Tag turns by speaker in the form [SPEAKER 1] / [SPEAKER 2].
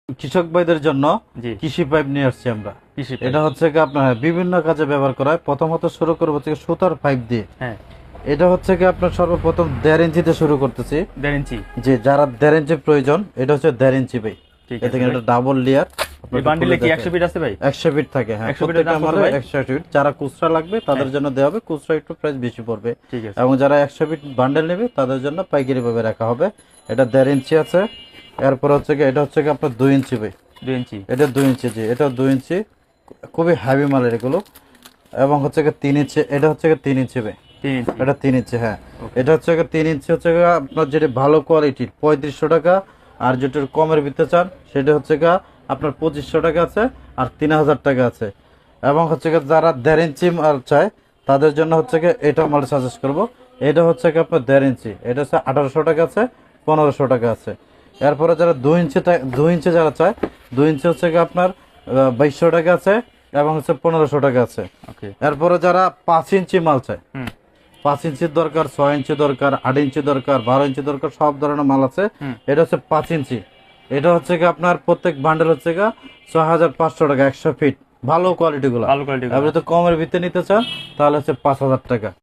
[SPEAKER 1] কৃষক ভাইদের জন্য
[SPEAKER 2] জি
[SPEAKER 1] কৃষি পাইপ নিয়ে আসছি আমরা।
[SPEAKER 2] কৃষি
[SPEAKER 1] এটা হচ্ছে কি আপনার বিভিন্ন কাজে ব্যবহার করা হয়। প্রথমত শুরু করবো হচ্ছে কি সুতার পাইপ দিয়ে।
[SPEAKER 2] হ্যাঁ
[SPEAKER 1] এটা হচ্ছে কি আপনার সর্বপ্রথম 1.5 ইঞ্চিতে শুরু করতেছি।
[SPEAKER 2] 1.5 ইঞ্চি।
[SPEAKER 1] যে যারা 1.5 ইঞ্চি প্রয়োজন, এটা হচ্ছে 1.5 ইঞ্চি ভাই।
[SPEAKER 2] ঠিক
[SPEAKER 1] এতে
[SPEAKER 2] আছে
[SPEAKER 1] এটা ডাবল লেয়ার।
[SPEAKER 2] এই বান্ডিলে কি 100 ফিট আছে ভাই?
[SPEAKER 1] 100 ফিট থাকে, হ্যাঁ
[SPEAKER 2] 100 ফিটের
[SPEAKER 1] প্রত্যেকটা
[SPEAKER 2] দাম কত
[SPEAKER 1] মালে
[SPEAKER 2] ভাই?
[SPEAKER 1] 100 ফিট। যারা খুচরা লাগবে তাদের জন্য দেওয়া হবে, খুচরা একটু প্রাইস বেশি পড়বে।
[SPEAKER 2] ঠিক আছে
[SPEAKER 1] এবং যারা 100 ফিট বান্ডেল নেবে তাদের জন্য পাইকারি ভাবে রাখা হবে। এটা 1.5 ইঞ্চি আছে। এরপর হচ্ছে কি এটা হচ্ছে কি আপনার 2 ইঞ্চি ভাই।
[SPEAKER 2] 2 ইঞ্চি।
[SPEAKER 1] এটা 2 ইঞ্চি, জি এটা 2 ইঞ্চি, খুবই হেভি মালের এগুলো। এবং হচ্ছে কি 3 ইঞ্চি, এটা হচ্ছে কি 3 ইঞ্চি ভাই।
[SPEAKER 2] 3 ইঞ্চি।
[SPEAKER 1] এটা 3 ইঞ্চি, হ্যাঁ এটা হচ্ছে কি 3 ইঞ্চি হচ্ছে কি আপনার যেটা ভালো কোয়ালিটির 3500 টাকা। আর যেটা কমের ভিতরে চান সেটা হচ্ছে কি আপনার 2500 টাকা আছে, আর 3000 টাকা আছে। এবং হচ্ছে কি যারা 1.5 ইঞ্চি মাল চায় তাদের জন্য হচ্ছে কি এটা মাল সাজেস্ট করব। এটা হচ্ছে কি আপনার 1.5 ইঞ্চি, এটা হচ্ছে 1800 টাকা আছে, 1500 টাকা আছে। এরপরে যারা 2 ইঞ্চি 2 ইঞ্চি যারা চায়, 2 ইঞ্চি হচ্ছে কি আপনার 2200 টাকা আছে, এবং হচ্ছে 1500 টাকা আছে।
[SPEAKER 2] ওকে।
[SPEAKER 1] এরপরে যারা 5 ইঞ্চি মাল চায়,
[SPEAKER 2] হুম
[SPEAKER 1] 5 ইঞ্চির দরকার, 6 ইঞ্চি দরকার, 8 ইঞ্চি দরকার, 12 ইঞ্চি দরকার, সব ধরনের মাল আছে।
[SPEAKER 2] হুম।
[SPEAKER 1] এটা হচ্ছে 5 ইঞ্চি। এটা হচ্ছে কি আপনার প্রত্যেক বান্ডেল হচ্ছে কি 6500 টাকা 100 ফিট, ভালো কোয়ালিটি গুলো।
[SPEAKER 2] ভালো কোয়ালিটি।
[SPEAKER 1] আপনি তো কমের ভিতরে নিতে চান তাহলে হচ্ছে 5000 টাকা।